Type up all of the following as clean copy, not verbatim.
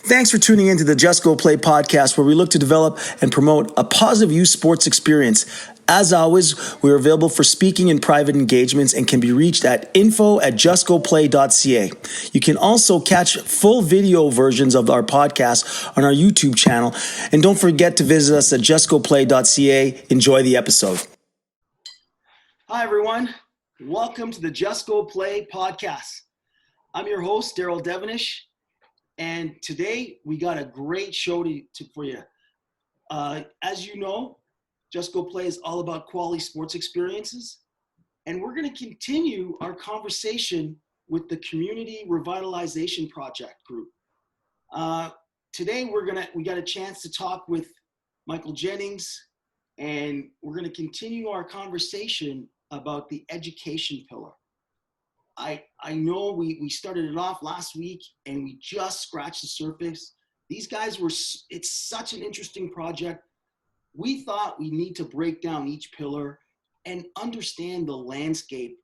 Thanks for tuning in to the Just Go Play podcast, where we look to develop and promote a positive youth sports experience. As always, we are available for speaking and private engagements and can be reached at info@justgoplay.ca. You can also catch full video versions of our podcast on our YouTube channel. And don't forget to visit us at justgoplay.ca. Enjoy the episode. Hi, everyone. Welcome to the Just Go Play podcast. I'm your host, Daryl Devenish. And today we got a great show for you. As you know, Just Go Play is all about quality sports experiences. And we're going to continue our conversation with the Community Revitalization Project group. Today we got a chance to talk with Michael Jennings, and we're going to continue our conversation about the education pillar. I know we started it off last week and we just scratched the surface. These guys it's such an interesting project. We thought we need to break down each pillar and understand the landscape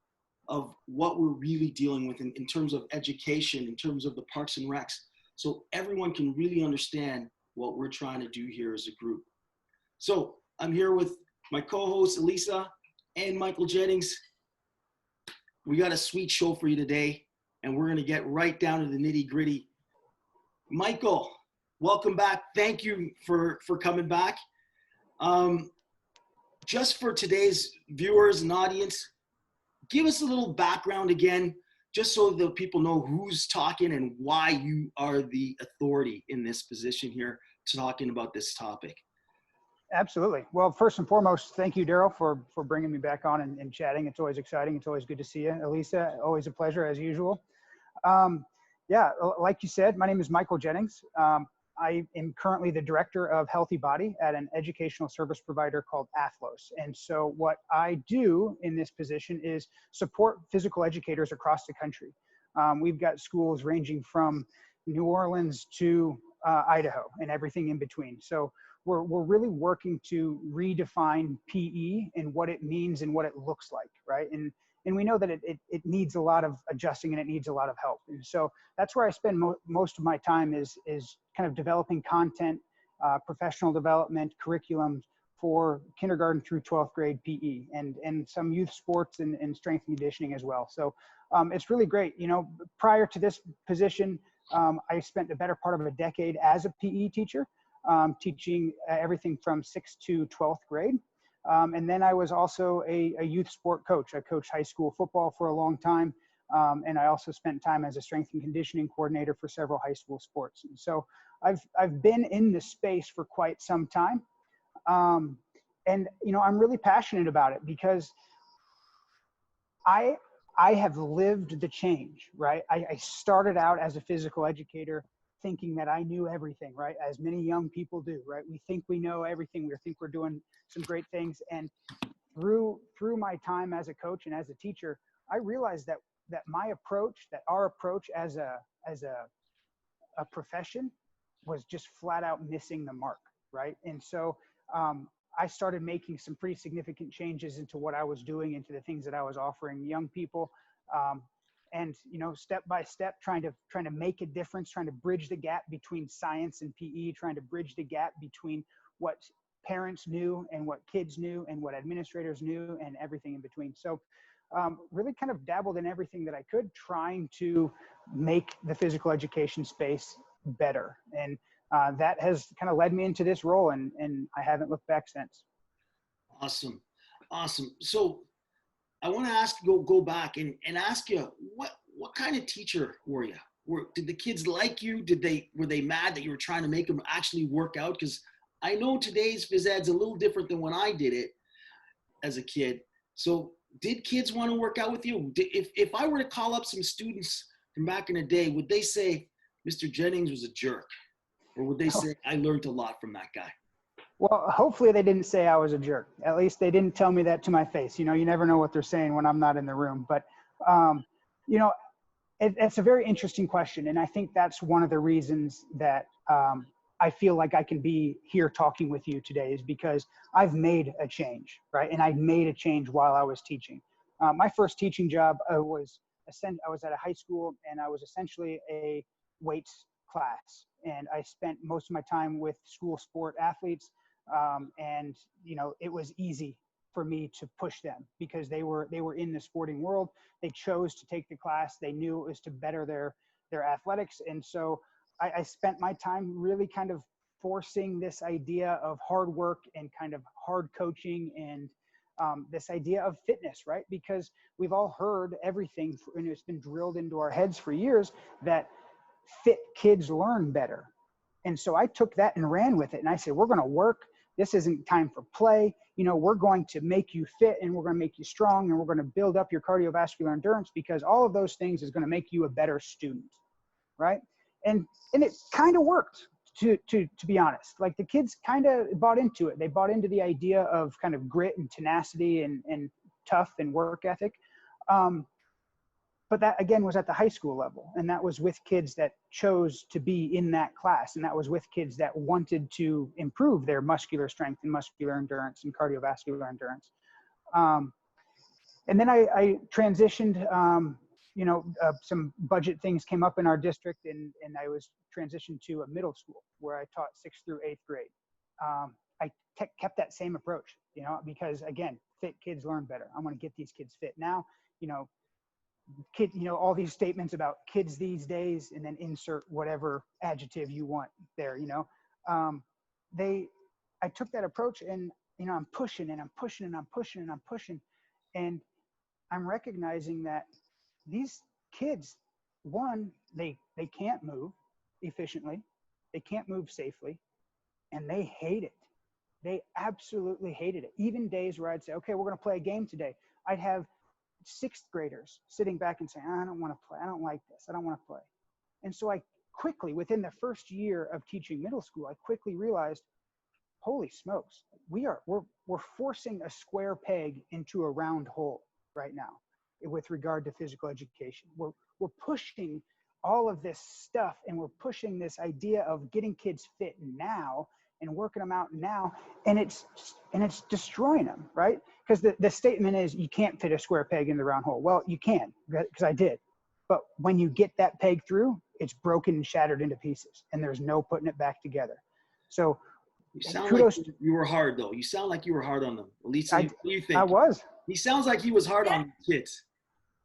of what we're really dealing with in terms of education, in terms of the Parks and Recs, so everyone can really understand what we're trying to do here as a group. So I'm here with my co-host Elisa and Michael Jennings. We got a sweet show for you today, and we're going to get right down to the nitty gritty. Michael, welcome back. Thank you for coming back. Just for today's viewers and audience, give us a little background again, just so the people know who's talking and why you are the authority in this position here talking about this topic. Absolutely. Well, first and foremost, thank you, Daryl, for bringing me back on and chatting. It's always exciting. It's always good to see you. Elisa, always a pleasure as usual. Like you said, my name is Michael Jennings. I am currently the director of Healthy Body at an educational service provider called Athlos. And so what I do in this position is support physical educators across the country. We've got schools ranging from New Orleans to Idaho and everything in between. So we're really working to redefine PE and what it means and what it looks like, right? And we know that it needs a lot of adjusting and it needs a lot of help. And so that's where I spend most of my time is kind of developing content, professional development, curriculum for kindergarten through 12th grade PE and some youth sports and strength and conditioning as well. So it's really great. You know, prior to this position, I spent the better part of a decade as a PE teacher. Teaching everything from 6th to 12th grade. And then I was also a youth sport coach. I coached high school football for a long time. And I also spent time as a strength and conditioning coordinator for several high school sports. And so I've been in this space for quite some time. And, you know, I'm really passionate about it because I have lived the change, right? I started out as a physical educator thinking that I knew everything, right? As many young people do, right? We think we know everything. We think we're doing some great things. And through my time as a coach and as a teacher, I realized that my approach, that our approach as a profession was just flat out missing the mark, right? And so I started making some pretty significant changes into what I was doing, into the things that I was offering young people. And, you know, step by step, trying to make a difference, trying to bridge the gap between science and PE, trying to bridge the gap between what parents knew and what kids knew and what administrators knew and everything in between. So really kind of dabbled in everything that I could, trying to make the physical education space better. And that has kind of led me into this role, and I haven't looked back since. Awesome. So I want to go back and ask you, what kind of teacher were you? Did the kids like you? Were they mad that you were trying to make them actually work out? Because I know today's phys ed's a little different than when I did it as a kid. So did kids want to work out with you? If I were to call up some students from back in the day, would they say Mr. Jennings was a jerk? Or would they say I learned a lot from that guy? Well, hopefully they didn't say I was a jerk. At least they didn't tell me that to my face. You know, you never know what they're saying when I'm not in the room. But, you know, it's a very interesting question. And I think that's one of the reasons that I feel like I can be here talking with you today, is because I've made a change, right? And I made a change while I was teaching. My first teaching job I was at a high school, and I was essentially a weights class. and I spent most of my time with school sport athletes. And, you know, it was easy for me to push them because they were in the sporting world. They chose to take the class. They knew it was to better their athletics. And so I spent my time really kind of forcing this idea of hard work and kind of hard coaching and this idea of fitness, right? Because we've all heard everything, and it's been drilled into our heads for years that fit kids learn better. And so I took that and ran with it. And I said, we're going to work. This isn't time for play. You know, we're going to make you fit, and we're going to make you strong, and we're going to build up your cardiovascular endurance, because all of those things is going to make you a better student, right? And it kind of worked, to be honest. Like, the kids kind of bought into it. They bought into the idea of kind of grit and tenacity and tough and work ethic. But that, again, was at the high school level. And that was with kids that chose to be in that class. And that was with kids that wanted to improve their muscular strength and muscular endurance and cardiovascular endurance. And then I transitioned, some budget things came up in our district, and I was transitioned to a middle school where I taught 6th through 8th grade. I kept that same approach, you know, because, again, fit kids learn better. I want to get these kids fit now, you know. All these statements about kids these days, and then insert whatever adjective you want there, you know. I took that approach, and, you know, I'm pushing and I'm pushing and I'm pushing and I'm pushing. And I'm recognizing that these kids, one, they can't move efficiently. They can't move safely, and they hate it. They absolutely hated it. Even days where I'd say, okay, we're going to play a game today. I'd have 6th graders sitting back and saying, I don't want to play. I don't like this. I don't want to play. And so I quickly, within the first year of teaching middle school, I quickly realized, holy smokes, we're forcing a square peg into a round hole right now with regard to physical education. We're pushing all of this stuff, and we're pushing this idea of getting kids fit now and working them out now, and it's destroying them, right? Because the statement is, you can't fit a square peg in the round hole. Well, you can, because I did. But when you get that peg through, it's broken and shattered into pieces, and there's no putting it back together. So you sound kudos. like you were hard, though. You sound like you were hard on them. Lisa, what do you think? I was. He sounds like he was hard on kids.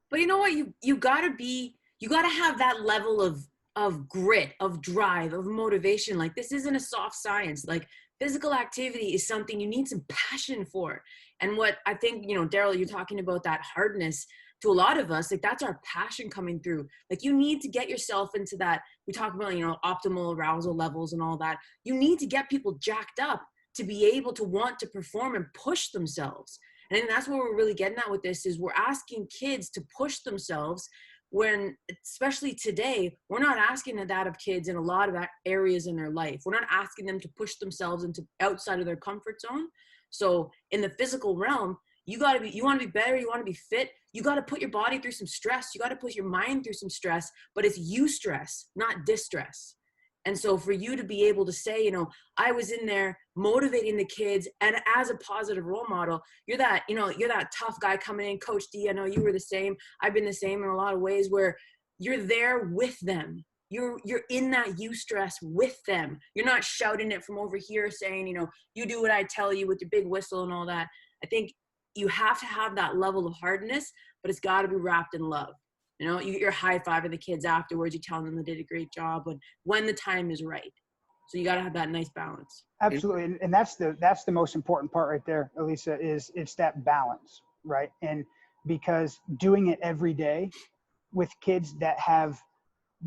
But you know what? You gotta have that level of grit, of drive, of motivation. Like, this isn't a soft science. Like, physical activity is something you need some passion for. And what I think, you know, Daryl, you're talking about that hardness. To a lot of us, like, that's our passion coming through. Like, you need to get yourself into that. We talk about, you know, optimal arousal levels and all that. You need to get people jacked up to be able to want to perform and push themselves. And that's what we're really getting at with this, is we're asking kids to push themselves, when, especially today, we're not asking that of kids in a lot of areas in their life. We're not asking them to push themselves into outside of their comfort zone. So in the physical realm, you want to be better, you want to be fit, you got to put your body through some stress, you got to put your mind through some stress, but it's eustress, not distress. And so for you to be able to say, you know, I was in there motivating the kids, and as a positive role model, you're that tough guy coming in. Coach D, I know you were the same. I've been the same in a lot of ways, where you're there with them. You're in that eustress with them. You're not shouting it from over here saying, you know, you do what I tell you with your big whistle and all that. I think you have to have that level of hardness, but it's got to be wrapped in love. You know, you're high-fiving the kids afterwards. You're telling them they did a great job when the time is right. So you got to have that nice balance. Absolutely. And that's the most important part right there, Elisa, is it's that balance, right? And because doing it every day with kids that have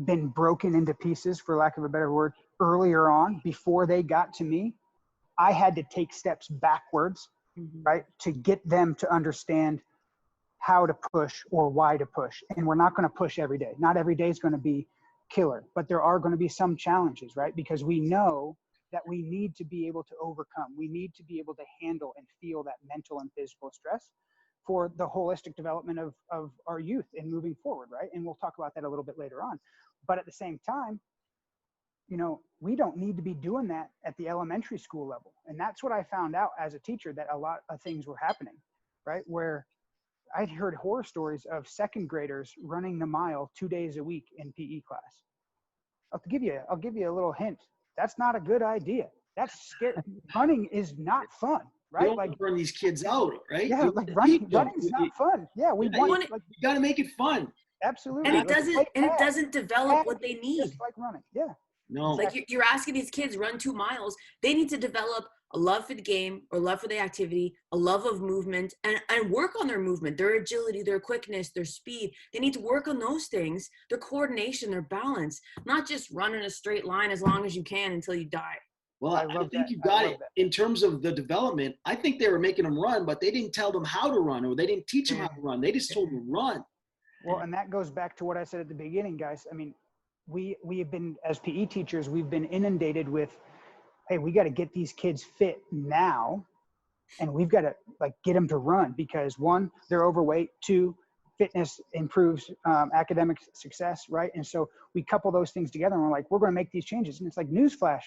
been broken into pieces, for lack of a better word, earlier on, before they got to me, I had to take steps backwards, right, to get them to understand how to push or why to push. And we're not going to push every day. Not every day is going to be killer, but there are going to be some challenges, right? Because we know that we need to be able to overcome. We need to be able to handle and feel that mental and physical stress for the holistic development of our youth and moving forward, right? And we'll talk about that a little bit later on. But at the same time, you know, we don't need to be doing that at the elementary school level. And that's what I found out as a teacher, that a lot of things were happening, right? Where I'd heard horror stories of 2nd graders running the mile 2 days a week in PE class. I'll give you a little hint. That's not a good idea. That's scary. Running is not fun, You right? don't Like, want to burn these kids out, right? yeah, You like want to teach them. running's not fun. Yeah, we Yeah, want, you, like, you got to make it fun. absolutely. And it Let's doesn't play and it tag. doesn't develop Tag what they is need. just like running. Yeah. No. Like you're asking these kids run 2 miles. They need to develop a love for the game or love for the activity, a love of movement, and work on their movement, their agility, their quickness, their speed. They need to work on those things, their coordination, their balance, not just run in a straight line as long as you can until you die. Well, I I love think that. you I got love it. that. In terms of the development, I think they were making them run, but they didn't tell them how to run, or they didn't teach them how to run. They just told them run. Well, and that goes back to what I said at the beginning, guys. I mean, we have been, as PE teachers, we've been inundated with, hey, we got to get these kids fit now, and we've got to like get them to run because 1, they're overweight. 2, fitness improves academic success, right? And so we couple those things together, and we're like, we're going to make these changes. And it's like, newsflash,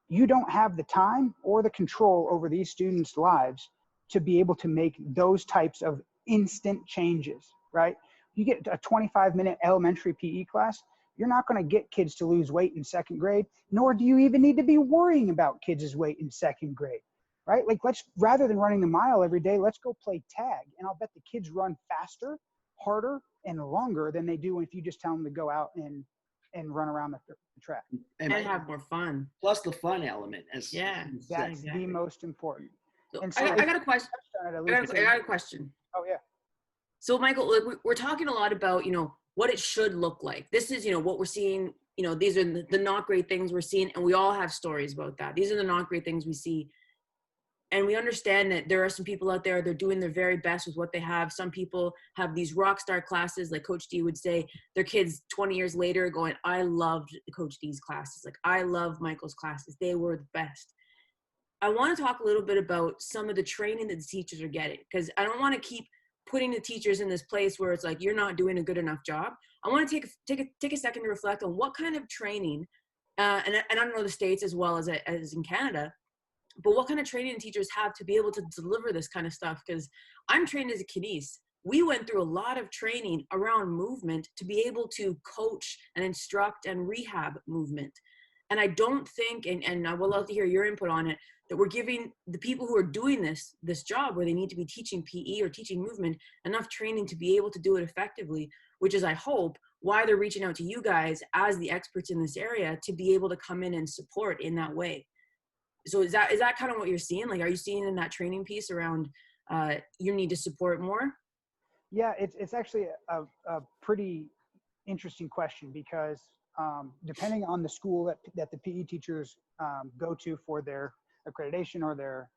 you don't have the time or the control over these students' lives to be able to make those types of instant changes, right? You get a 25-minute elementary PE class, you're not going to get kids to lose weight in 2nd grade, nor do you even need to be worrying about kids' weight in 2nd grade, right? Like, let's, rather than running the mile every day, let's go play tag. And I'll bet the kids run faster, harder, and longer than they do if you just tell them to go out and run around the track. And have more fun. Plus the fun element. As Yeah. you said. That's Exactly. the most important. So And so I got a question. I I got a question. Oh, yeah. So Michael, like we're talking a lot about, what it should look like. This is, what we're seeing, these are the not great things we're seeing, and we all have stories about that. These are the not great things we see. And we understand that there are some people out there, they're doing their very best with what they have. Some people have these rock star classes, like Coach D would say, their kids 20 years later going, I loved Coach D's classes. Like, I love Michael's classes. They were the best. I want to talk a little bit about some of the training that the teachers are getting, because I don't want to keep putting the teachers in this place where it's like, you're not doing a good enough job. I want to take a second to reflect on what kind of training, and I don't know the States as well as in Canada, but what kind of training teachers have to be able to deliver this kind of stuff? Because I'm trained as a kines. We went through a lot of training around movement to be able to coach and instruct and rehab movement. And I don't think, and I would love to hear your input on it, that we're giving the people who are doing this job where they need to be teaching PE or teaching movement enough training to be able to do it effectively, which is, I hope, why they're reaching out to you guys as the experts in this area to be able to come in and support in that way. So is that kind of what you're seeing? Like, are you seeing in that training piece around you need to support more? Yeah, it's actually a pretty interesting question because depending on the school that the PE teachers go to for their accreditation or their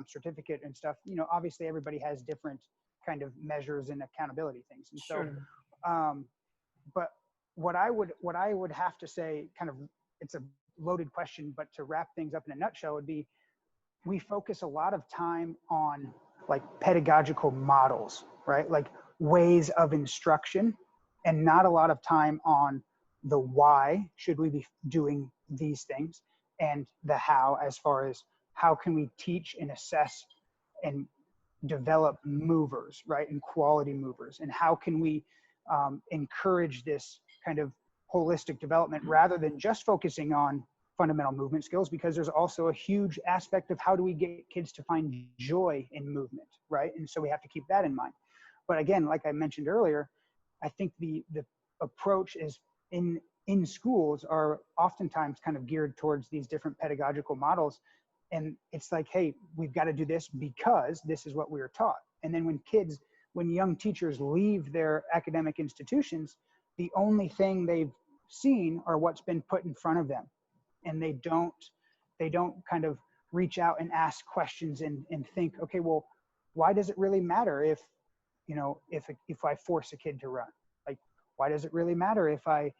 certificate and stuff, obviously everybody has different kind of measures and accountability things. And Sure. so, but what I would have to say, kind of, it's a loaded question, but to wrap things up in a nutshell would be, we focus a lot of time on like pedagogical models, right? Like ways of instruction, and not a lot of time on the why should we be doing these things, and the how, as far as how can we teach and assess and develop movers, right? And quality movers, and how can we encourage this kind of holistic development rather than just focusing on fundamental movement skills, because there's also a huge aspect of how do we get kids to find joy in movement, right? And so we have to keep that in mind. But again, like I mentioned earlier, I think the approach is in schools are oftentimes kind of geared towards these different pedagogical models. And it's like, hey, we've got to do this because this is what we were taught. And then when young teachers leave their academic institutions, the only thing they've seen are what's been put in front of them. And they don't kind of reach out and ask questions and think, okay, well, why does it really matter if I force a kid to run? Like, why does it really matter if I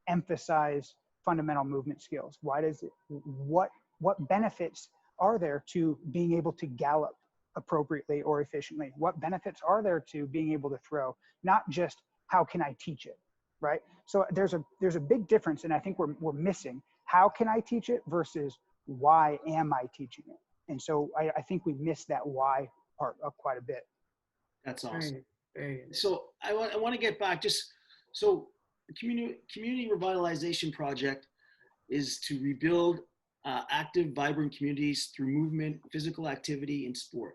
emphasize fundamental movement skills? What benefits are there to being able to gallop appropriately or efficiently? What benefits are there to being able to throw? Not just how can I teach it, right? So there's a big difference, and I think we're missing how can I teach it versus why am I teaching it? And so I think we missed that why part of quite a bit. That's awesome. Very good. So I want to get back so The community revitalization project is to rebuild active, vibrant communities through movement, physical activity, and sport.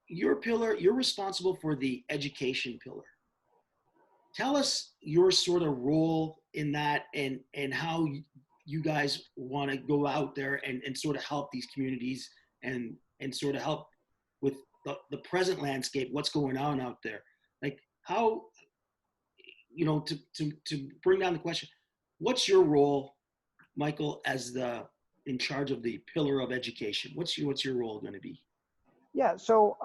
Your pillar, you're responsible for the education pillar. Tell us your sort of role in that, and how you guys want to go out there and sort of help these communities and sort of help with the present landscape, what's going on out there. Like how, to bring down the question, what's your role, Michael, as in charge of the pillar of education? What's your role going to be? Yeah, so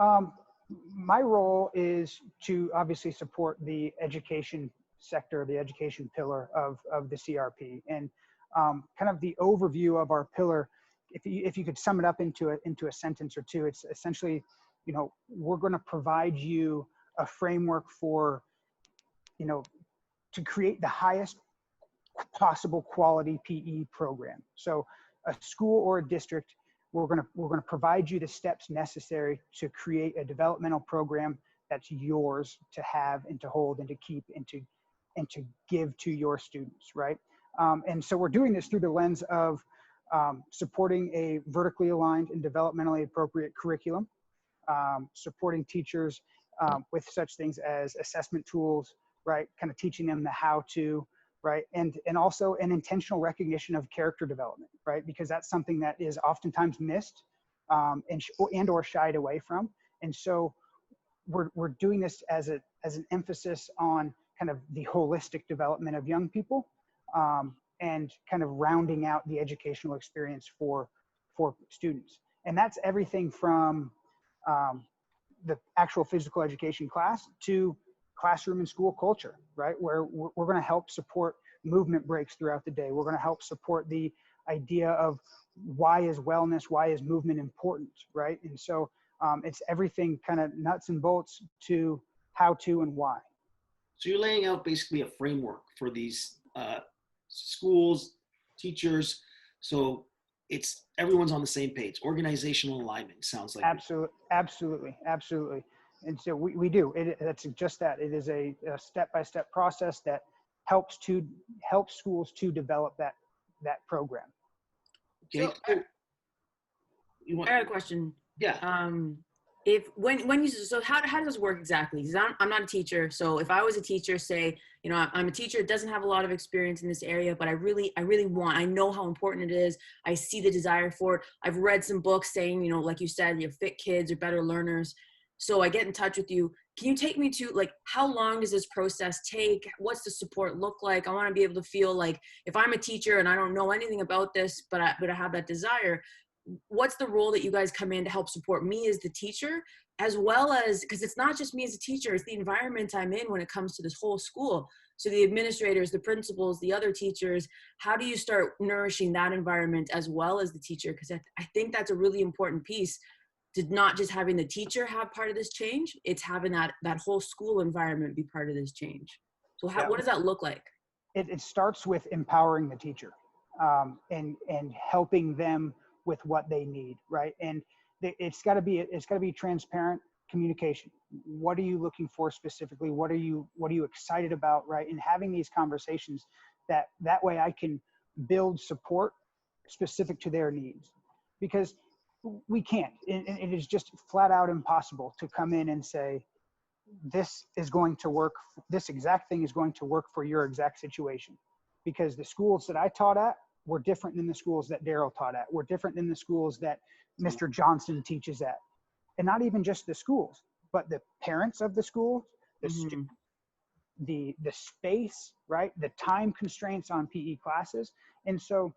my role is to obviously support the education sector, the education pillar of the CRP, and kind of the overview of our pillar. If you could sum it up into a sentence or two, it's essentially, we're going to provide you a framework for, to create the highest possible quality PE program. So a school or a district, we're going to provide you the steps necessary to create a developmental program that's yours to have and to hold and to keep and to give to your students, right? And so we're doing this through the lens of supporting a vertically aligned and developmentally appropriate curriculum, supporting teachers with such things as assessment tools, right? Kind of teaching them the how to, right? And also an intentional recognition of character development, right? Because that's something that is oftentimes missed and or shied away from. And so we're doing this as an emphasis on kind of the holistic development of young people, and kind of rounding out the educational experience for students. And that's everything from the actual physical education class to classroom and school culture, right? Where we're going to help support movement breaks throughout the day. We're going to help support the idea of why is wellness, why is movement important, right? And so it's everything kind of nuts and bolts to how to and why. So you're laying out basically a framework for these schools, teachers. So everyone's on the same page. Organizational alignment sounds like. Absolutely. And so we do. That's just that. It is a step-by-step process that helps schools to develop that program. Okay. So, I had a question. Yeah. How does this work exactly? Because I'm not a teacher. So if I was a teacher, say, I'm a teacher that doesn't have a lot of experience in this area, but I really I know how important it is. I see the desire for it. I've read some books saying, like you said, fit kids are better learners. So I get in touch with you. Can you take me to, like, how long does this process take? What's the support look like? I want to be able to feel like if I'm a teacher and I don't know anything about this, but I have that desire, what's the role that you guys come in to help support me as the teacher, as well as, because it's not just me as a teacher, it's the environment I'm in when it comes to this whole school. So the administrators, the principals, the other teachers, how do you start nourishing that environment as well as the teacher? Because I think that's a really important piece, to not just having the teacher have part of this change, it's having that whole school environment be part of this change. So what does that look like? It starts with empowering the teacher, and helping them with what they need, right? And it's got to be transparent communication. What are you looking for specifically? What are you excited about, right? And having these conversations that way I can build support specific to their needs, because we can't. It is just flat out impossible to come in and say, this is going to work. This exact thing is going to work for your exact situation, because the schools that I taught at were different than the schools that Daryl taught at. Were different than the schools that Mr. Johnson teaches at. And not even just the schools, but the parents of the schools, the space, right? The time constraints on PE classes. And so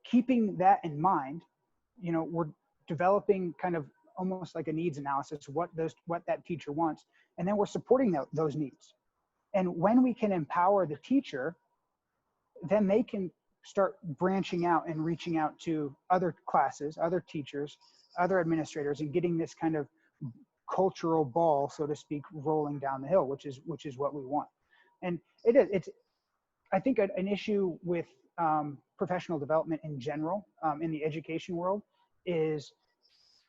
keeping that in mind, we're developing kind of almost like a needs analysis, what that teacher wants. And then we're supporting those needs. And when we can empower the teacher, then they can start branching out and reaching out to other classes, other teachers, other administrators, and getting this kind of cultural ball, so to speak, rolling down the hill, which is what we want. And it's I think an issue with professional development in general, in the education world, is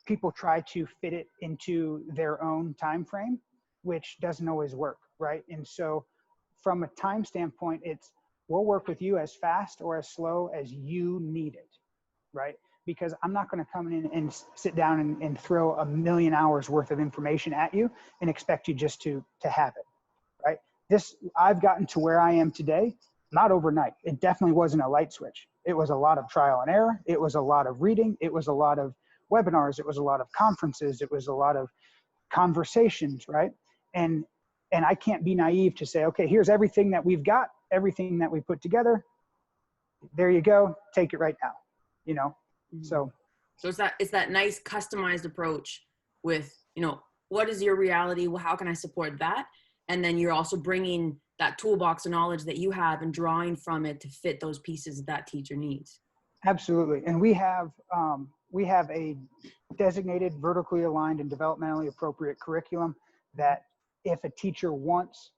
people try to fit it into their own time frame, which doesn't always work, right? And so from a time standpoint, it's we'll work with you as fast or as slow as you need it, right? Because I'm not going to come in and sit down and throw a million hours worth of information at you and expect you just to have it, right? I've gotten to where I am today, not overnight. It definitely wasn't a light switch. It was a lot of trial and error. It was a lot of reading. It was a lot of webinars. It was a lot of conferences. It was a lot of conversations, right? And I can't be naive to say, okay, here's everything that we've got, everything that we put together. There you go. Take it right now, you know? So it's that nice customized approach with, what is your reality? Well, how can I support that? And then you're also bringing that toolbox of knowledge that you have and drawing from it to fit those pieces that teacher needs. absolutely. And we have a designated, vertically aligned and developmentally appropriate curriculum that if a teacher wants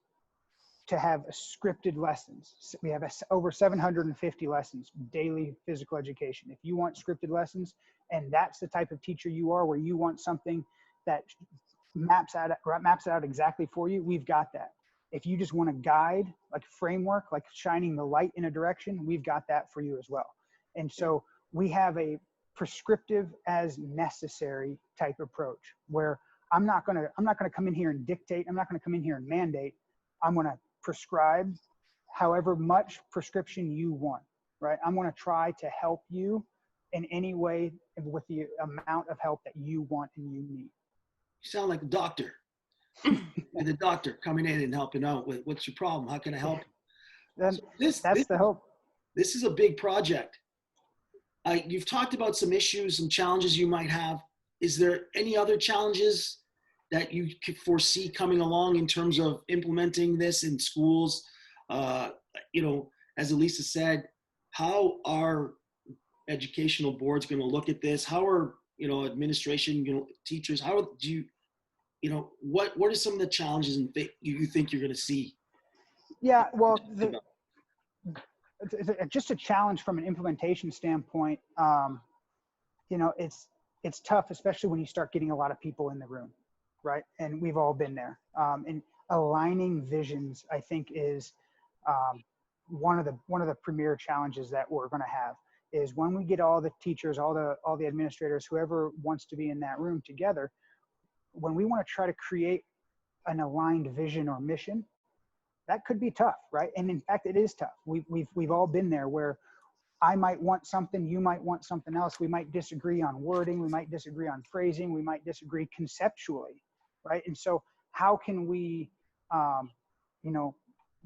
to have scripted lessons, we have over 750 lessons, daily physical education. If you want scripted lessons and that's the type of teacher you are, where you want something that maps it out exactly for you, we've got that. If you just want a guide, like a framework, like shining the light in a direction, we've got that for you as well. And so we have a prescriptive as necessary type approach where I'm not going to come in here and dictate. I'm not going to come in here and mandate. I'm going to prescribe however much prescription you want, right? I'm going to try to help you in any way with the amount of help that you want and you need. You sound like a doctor. And the doctor coming in and helping out with what's your problem? How can I help? Then that's the hope. This is a big project. You've talked about some issues, some challenges you might have. Is there any other challenges that you could foresee coming along in terms of implementing this in schools? As Elisa said, how are educational boards going to look at this? How are, administration, teachers, how do you, what are some of the challenges and you think you're going to see? Yeah, well, just a challenge from an implementation standpoint. It's tough, especially when you start getting a lot of people in the room, right? And we've all been there. And aligning visions, I think, is one of the premier challenges that we're going to have. Is when we get all the teachers, all the administrators, whoever wants to be in that room together, when we want to try to create an aligned vision or mission, that could be tough, right? And in fact, it is tough. We've all been there where I might want something, you might want something else. We might disagree on wording, we might disagree on phrasing, we might disagree conceptually, right? And so how can we,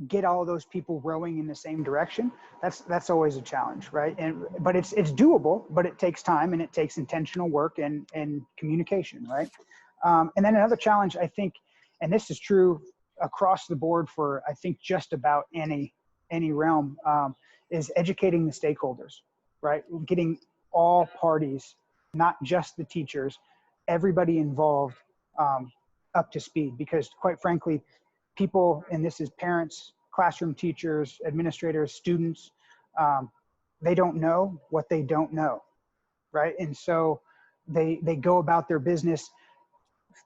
get all those people rowing in the same direction? That's always a challenge, right? But it's doable, but it takes time and it takes intentional work and communication, right? And then another challenge, I think, and this is true across the board for, I think, just about any realm, is educating the stakeholders, right? Getting all parties, not just the teachers, everybody involved up to speed. Because quite frankly, people, and this is parents, classroom teachers, administrators, students, they don't know what they don't know, right? And so they go about their business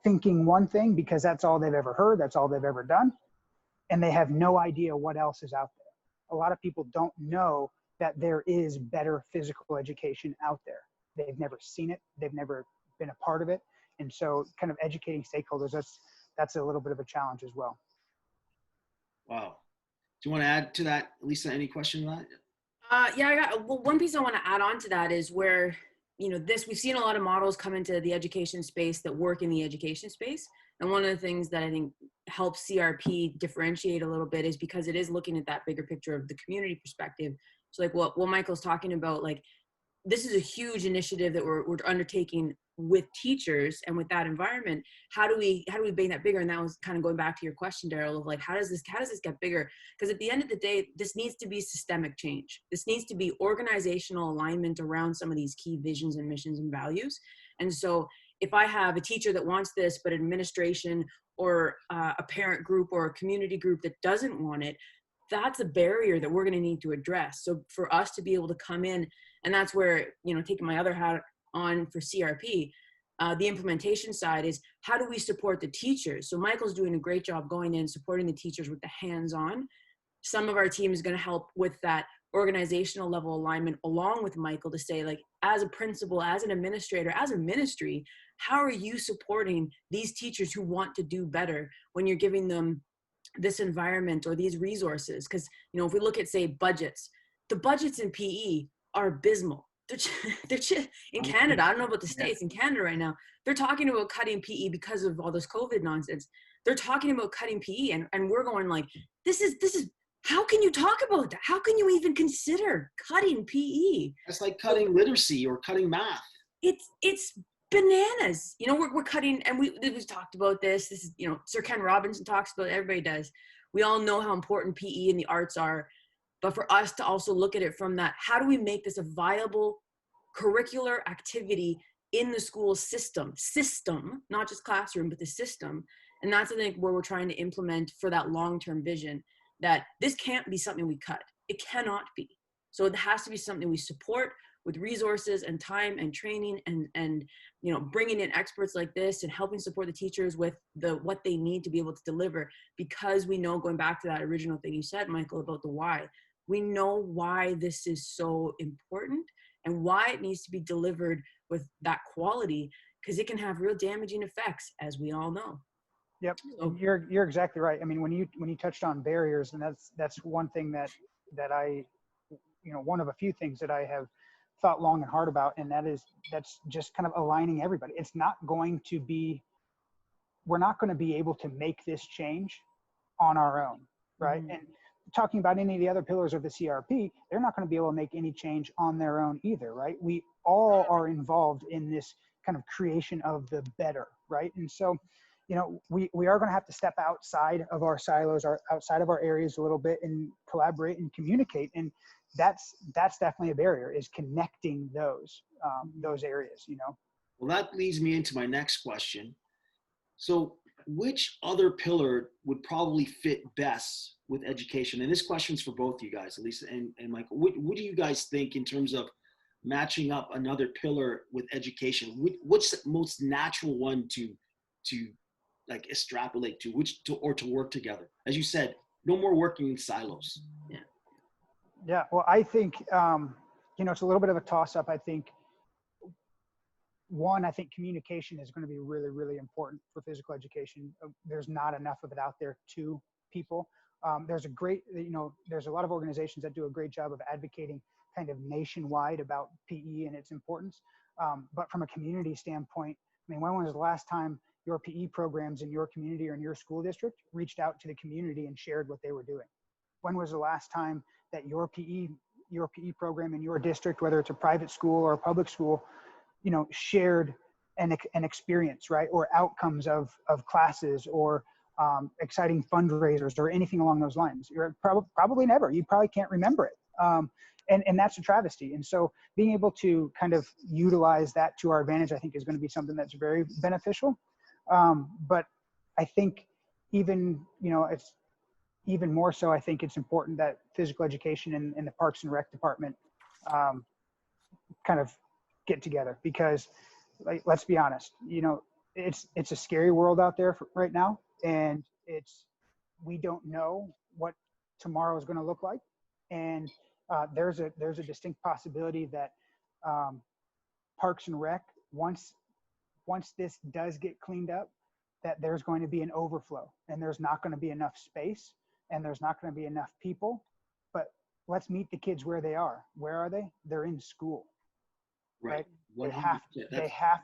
thinking one thing because that's all they've ever heard, that's all they've ever done, and they have no idea what else is out there. A lot of people don't know that there is better physical education out there. They've never seen it, they've never been a part of it, and so kind of educating stakeholders, that's a little bit of a challenge as well. Wow. Do you want to add to that, Lisa? Any question on that? One piece I want to add on to that is where, we've seen a lot of models come into the education space that work in the education space. And one of the things that I think helps CRP differentiate a little bit is because it is looking at that bigger picture of the community perspective. So like what Michael's talking about, like, this is a huge initiative that we're undertaking with teachers and with that environment. How do we make that bigger? And that was kind of going back to your question, Daryl, of like, how does this get bigger? Because at the end of the day, this needs to be systemic change. This needs to be organizational alignment around some of these key visions and missions and values. And so if I have a teacher that wants this, but administration or a parent group or a community group that doesn't want it, that's a barrier that we're going to need to address. So for us to be able to come in, and that's where, taking my other hat on for CRP, the implementation side is how do we support the teachers? So Michael's doing a great job going in, supporting the teachers with the hands-on, some of our team is going to help with that organizational level alignment along with Michael to say, like, as a principal, as an administrator, as a ministry, how are you supporting these teachers who want to do better when you're giving them this environment or these resources? Because, you know, if we look at, say, budgets, the budgets in PE are abysmal. In Canada, I don't know about the States, in Canada right now, they're talking about cutting PE because of all this COVID nonsense. They're talking about cutting PE, and we're going like, this is, how can you talk about that? How can you even consider cutting PE? That's like cutting literacy or cutting math. It's bananas. You know, we're cutting, and we've talked about this. This is, you know, Sir Ken Robinson talks about it, everybody does. We all know how important PE and the arts are. But for us to also look at it from that, how do we make this a viable curricular activity in the school system, not just classroom, but the system? And that's, I think, where we're trying to implement for that long-term vision, that this can't be something we cut. It cannot be. So it has to be something we support with resources and time and training and you know, bringing in experts like this and helping support the teachers with what they need to be able to deliver, because we know, going back to that original thing you said, Michael, about the why, we know why this is so important and why it needs to be delivered with that quality, because it can have real damaging effects, as we all know. Yep, So, you're exactly right. I mean, when you touched on barriers, and that's one thing that I, you know, one of a few things that I have thought long and hard about, and that's just kind of aligning everybody. It's not going to be, we're not going to be able to make this change on our own, right? Mhm. And talking about any of the other pillars of the CRP, they're not going to be able to make any change on their own either, right? We all are involved in this kind of creation of the better, right? And so, you know, we are going to have to step outside of our silos, or outside of our areas a little bit, and collaborate and communicate. And that's definitely a barrier, is connecting those areas, you know. Well, that leads me into my next question. So which other pillar would probably fit best with education? And this question's for both you guys, Elisa and Michael. What do you guys think in terms of matching up another pillar with education? What's the most natural one to like extrapolate to, or to work together? As you said, no more working in silos. Yeah, well, I think, you know, it's a little bit of a toss-up. I think, I think communication is going to be really, really important for physical education. There's not enough of it out there to people. There's a lot of organizations that do a great job of advocating kind of nationwide about PE and its importance. But from a community standpoint, I mean, when was the last time your PE programs in your community or in your school district reached out to the community and shared what they were doing? When was the last time that your PE program in your district, whether it's a private school or a public school, you know, shared an experience, right? Or outcomes of classes, or exciting fundraisers, or anything along those lines? You're probably never. You probably can't remember it. And that's a travesty. And so being able to kind of utilize that to our advantage, I think, is going to be something that's very beneficial. But I think even, you know, it's even more so, I think it's important that physical education and the Parks and Rec department kind of get together, because, like, let's be honest, you know, it's a scary world out there right now, and we don't know what tomorrow is going to look like. And there's a distinct possibility that Parks and Rec, once this does get cleaned up, that there's going to be an overflow, and there's not going to be enough space, and there's not going to be enough people. But let's meet the kids where they are. Where are they? They're in school. Right? They have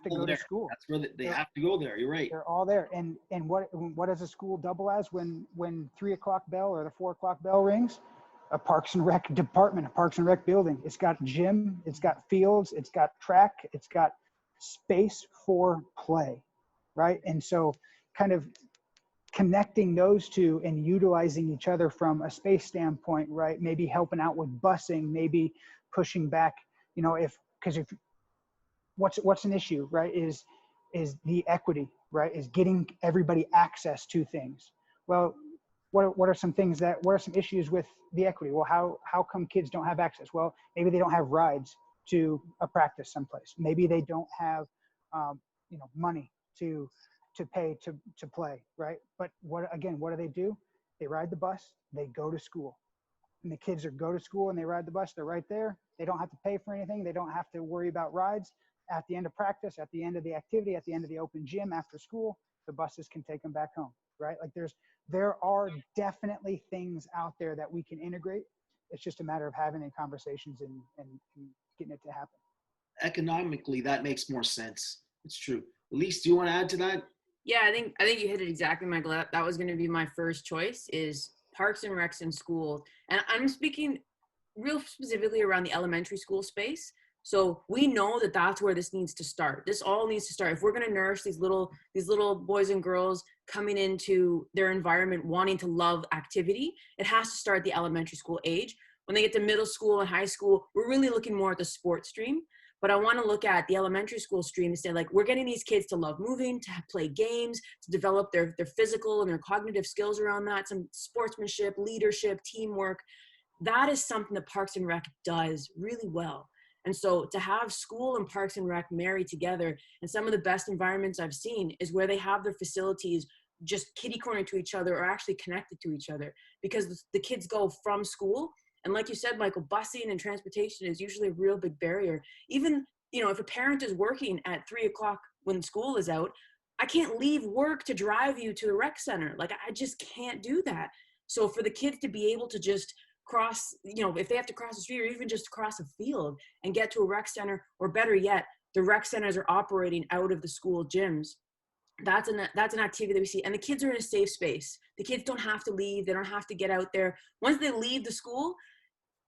to go to school. That's where they have to go there. You're right. They're all there. And what does a school double as when 3 o'clock bell or the 4 o'clock bell rings? A Parks and Rec department, a Parks and Rec building. It's got gym, it's got fields, it's got track, it's got space for play, right? And so kind of connecting those two and utilizing each other from a space standpoint, right? Maybe helping out with busing, maybe pushing back, you know, because what's an issue, right, is the equity, right, is getting everybody access to things. Well, what are some issues with the equity? Well, how come kids don't have access? Well, maybe they don't have rides to a practice someplace. Maybe they don't have, money to pay to play, right? But what do they do? They ride the bus, they go to school. and the kids go to school and they ride the bus. They're right there. They don't have to pay for anything. They don't have to worry about rides. At the end of practice, at the end of the activity, at the end of the open gym after school, the buses can take them back home, right? Like there are definitely things out there that we can integrate. It's just a matter of having the conversations and getting it to happen. Economically, that makes more sense. It's true. Elise, do you want to add to that? Yeah, I think you hit it exactly, Michael. That was going to be my first choice, is parks and recs in school. And I'm speaking real specifically around the elementary school space. So we know that that's where this needs to start. This all needs to start. If we're going to nourish these little boys and girls coming into their environment wanting to love activity, it has to start at the elementary school age. When they get to middle school and high school, we're really looking more at the sports stream. But I want to look at the elementary school stream and say, like, we're getting these kids to love moving, to play games, to develop their physical and their cognitive skills around that, some sportsmanship, leadership, teamwork. That is something that Parks and Rec does really well. And so to have school and Parks and Rec marry together, and some of the best environments I've seen is where they have their facilities just kitty corner to each other or actually connected to each other, because the kids go from school. And like you said, Michael, busing and transportation is usually a real big barrier. Even, if a parent is working at 3:00 when school is out, I can't leave work to drive you to the rec center. Like, I just can't do that. So for the kids to be able to just cross, if they have to cross the street or even just cross a field and get to a rec center, or better yet, the rec centers are operating out of the school gyms. That's an activity that we see. And the kids are in a safe space. The kids don't have to leave. They don't have to get out there. Once they leave the school,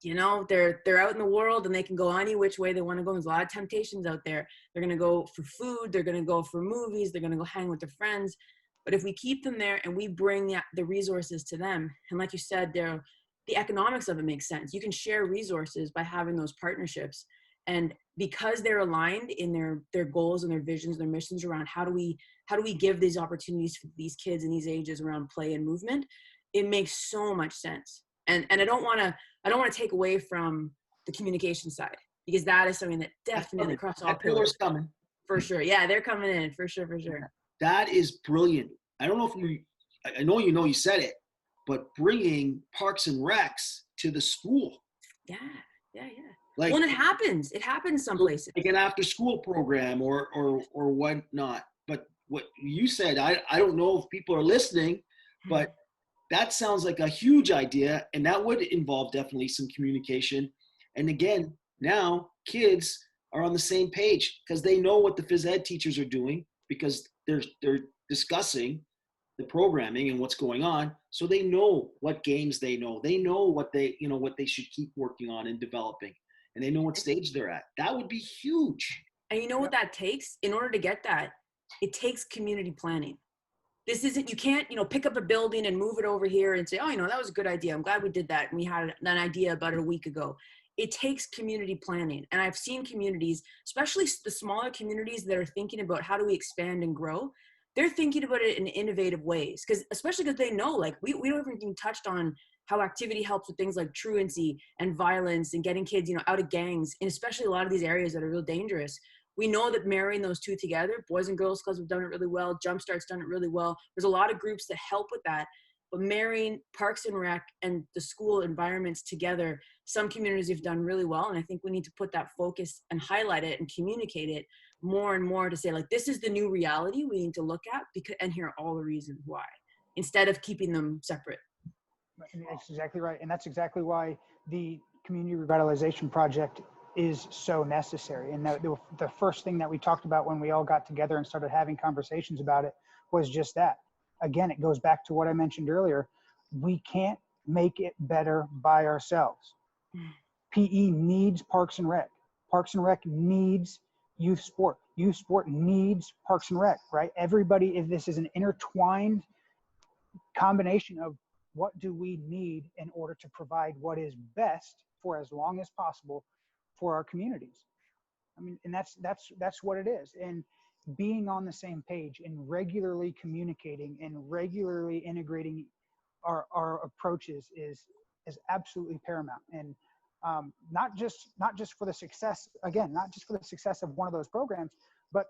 they're out in the world and they can go any which way they want to go. There's a lot of temptations out there. They're going to go for food. They're going to go for movies. They're going to go hang with their friends. But if we keep them there and we bring the resources to them, and like you said, the economics of it makes sense. You can share resources by having those partnerships. And because they're aligned in their goals and their visions, their missions around how do we give these opportunities for these kids in these ages around play and movement, it makes so much sense. And I don't want to take away from the communication side, because that is something that definitely across all pillars coming. For sure. Yeah, they're coming in for sure. That is brilliant. I don't know if I know you said it, but bringing Parks and Recs to the school. Yeah. Like, when it happens some places. Like an after school program or whatnot. But what you said, I don't know if people are listening, but that sounds like a huge idea, and that would involve definitely some communication. And again, now kids are on the same page because they know what the phys ed teachers are doing, because they're discussing the programming and what's going on. So they know what games they know what they should keep working on and developing, and they know what stage they're at. That would be huge. And you know what that takes? In order to get that, it takes community planning. This isn't, you can't, pick up a building and move it over here and say, oh, that was a good idea. I'm glad we did that. And we had an idea about it a week ago. It takes community planning. And I've seen communities, especially the smaller communities that are thinking about how do we expand and grow. They're thinking about it in innovative ways, especially because they know, like, we don't even touched on how activity helps with things like truancy and violence and getting kids, out of gangs, and especially a lot of these areas that are real dangerous. We know that marrying those two together, Boys and Girls Clubs have done it really well. Jumpstart's done it really well. There's a lot of groups that help with that. But marrying Parks and Rec and the school environments together, some communities have done really well. And I think we need to put that focus and highlight it and communicate it more and more to say, like, this is the new reality we need to look at and hear all the reasons why, instead of keeping them separate. That's exactly right. And that's exactly why the Community Revitalization Project is so necessary. And the first thing that we talked about when we all got together and started having conversations about it was just that. Again, it goes back to what I mentioned earlier. We can't make it better by ourselves. PE needs Parks and Rec. Parks and Rec needs youth sport. Youth sport needs Parks and Rec, right? Everybody, if this is an intertwined combination of what do we need in order to provide what is best for as long as possible for our communities. I mean, and that's what it is. And being on the same page and regularly communicating and regularly integrating our approaches is absolutely paramount. And not just for the success, again, not just for the success of one of those programs, but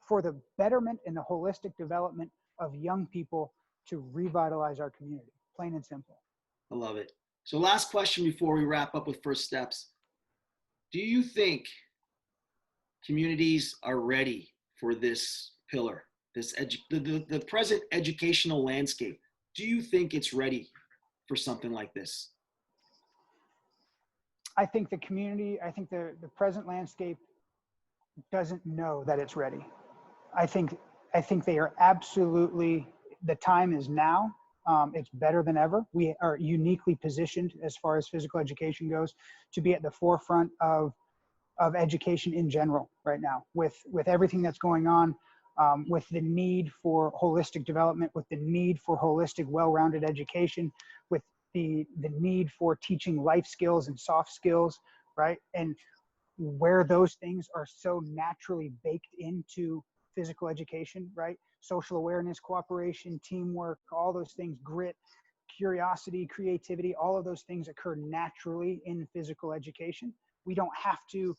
for the betterment and the holistic development of young people to revitalize our community, plain and simple. I love it. So last question before we wrap up with first steps. Do you think communities are ready for this pillar, the present educational landscape? Do you think it's ready for something like this? I think the community, I think the present landscape doesn't know that it's ready. I think they are absolutely, the time is now. It's better than ever. We are uniquely positioned as far as physical education goes to be at the forefront of education in general right now with everything that's going on, with the need for holistic development, with the need for holistic, well-rounded education, with the need for teaching life skills and soft skills, right? And where those things are so naturally baked into physical education, right? Social awareness, cooperation, teamwork, all those things, grit, curiosity, creativity, all of those things occur naturally in physical education. We don't have to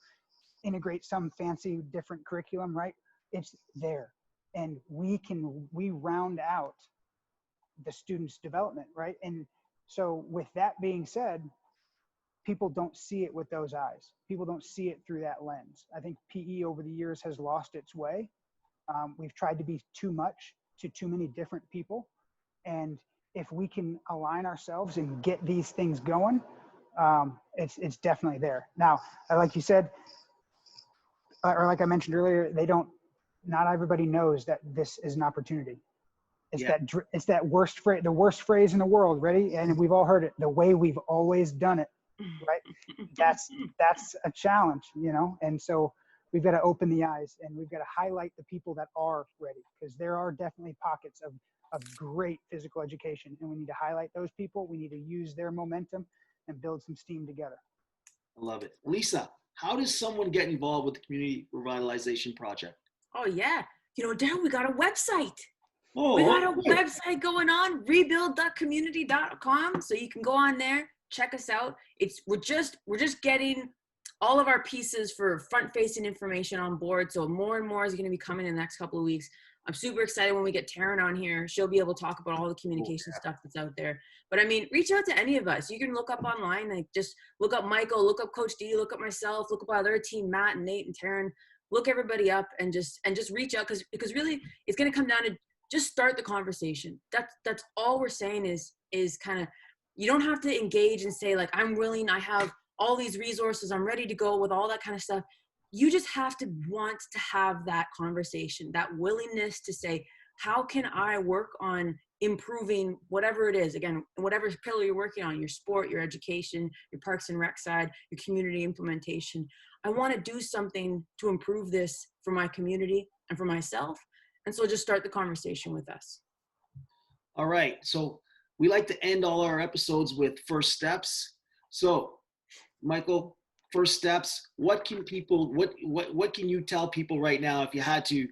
integrate some fancy different curriculum, right? It's there. And we round out the student's development, right? And so with that being said, people don't see it with those eyes. People don't see it through that lens. I think PE over the years has lost its way. We've tried to be too much to too many different people. And if we can align ourselves and get these things going, it's definitely there. Now, like you said, or like I mentioned earlier, not everybody knows that this is an opportunity. It's that worst phrase, the worst phrase in the world. Ready? And we've all heard it. The way we've always done it, right? That's a challenge, you know. And so we've got to open the eyes and we've got to highlight the people that are ready, because there are definitely pockets of great physical education, and we need to highlight those people. We need to use their momentum and build some steam together. I love it. Lisa, how does someone get involved with the Community Revitalization Project? Oh yeah. Darryl, we got a website. Oh, We got a website going on, rebuild.community.com. So you can go on there, check us out. We're just getting all of our pieces for front-facing information on board. So more and more is going to be coming in the next couple of weeks. I'm super excited when we get Taryn on here. She'll be able to talk about all the communication stuff that's out there. But I mean, reach out to any of us. You can look up online, like just look up Michael, look up Coach D, look up myself, look up our other team, Matt and Nate and Taryn. Look everybody up and just reach out, because really it's going to come down to just start the conversation. That's all we're saying is kind of, you don't have to engage and say like, I'm willing, I have all these resources, I'm ready to go with all that kind of stuff. You just have to want to have that conversation, that willingness to say, how can I work on improving whatever it is, again, whatever pillar you're working on, your sport, your education, your parks and rec side, your community implementation. I want to do something to improve this for my community and for myself. And so just start the conversation with us. All right. So we like to end all our episodes with first steps. So Michael, first steps, what can you tell people right now if you had to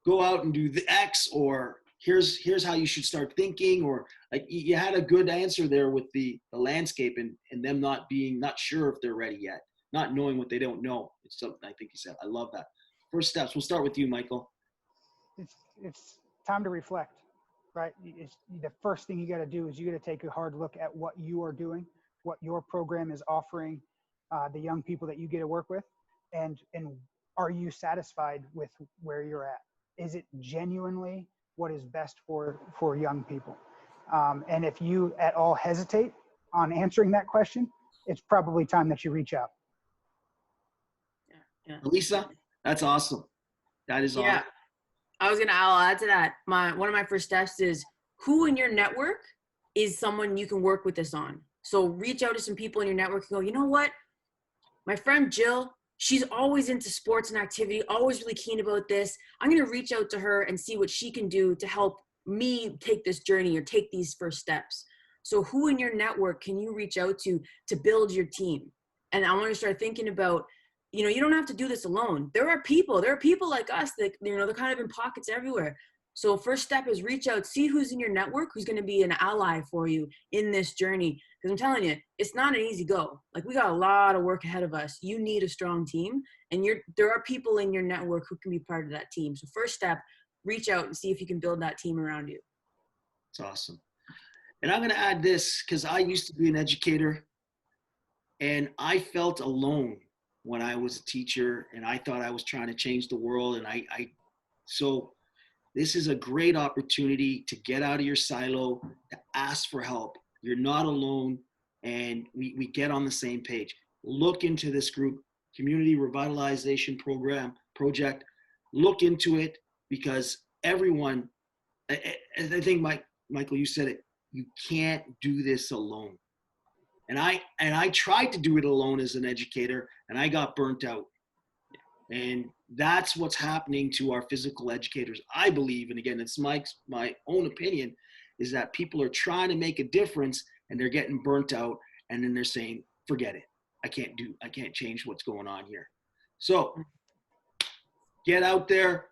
go out and do the X, or here's how you should start thinking, or like you had a good answer there with the landscape and them not sure if they're ready yet, not knowing what they don't know. It's something I think you said. I love that. First steps. We'll start with you, Michael. It's time to reflect, right? The first thing you got to do is you got to take a hard look at what you are doing, what your program is offering the young people that you get to work with, and are you satisfied with where you're at? Is it genuinely what is best for young people? And if you at all hesitate on answering that question, it's probably time that you reach out. Yeah. Lisa, that's awesome. That is awesome. I'll add to that. One of my first steps is, who in your network is someone you can work with this on? So reach out to some people in your network and go, you know what? My friend Jill, she's always into sports and activity, always really keen about this. I'm going to reach out to her and see what she can do to help me take this journey or take these first steps. So who in your network can you reach out to build your team? And I want to start thinking about, you don't have to do this alone. There are people like us that, they're kind of in pockets everywhere. So first step is reach out, see who's in your network, who's going to be an ally for you in this journey. Because I'm telling you, it's not an easy go. Like, we got a lot of work ahead of us. You need a strong team, and there are people in your network who can be part of that team. So first step, reach out and see if you can build that team around you. It's awesome. And I'm going to add this because I used to be an educator and I felt alone when I was a teacher and I thought I was trying to change the world. And so this is a great opportunity to get out of your silo, to ask for help. You're not alone, and we get on the same page. Look into this group, Community Revitalization Project. Look into it because everyone, I think, Michael, you said it, you can't do this alone. And I tried to do it alone as an educator, and I got burnt out. And that's what's happening to our physical educators, I believe. And again, it's my own opinion, is that people are trying to make a difference and they're getting burnt out. And then they're saying, forget it. I can't change what's going on here. So get out there,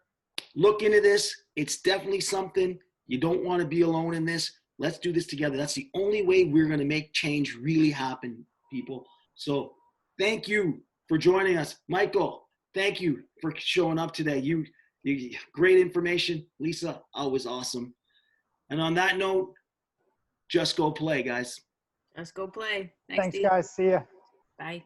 look into this. It's definitely something. You don't want to be alone in this. Let's do this together. That's the only way we're going to make change really happen, people. So thank you for joining us. Michael, thank you for showing up today. You great information. Lisa, always awesome. And on that note, just go play, guys. Just go play. Thanks, Steve. guys. See ya. Bye.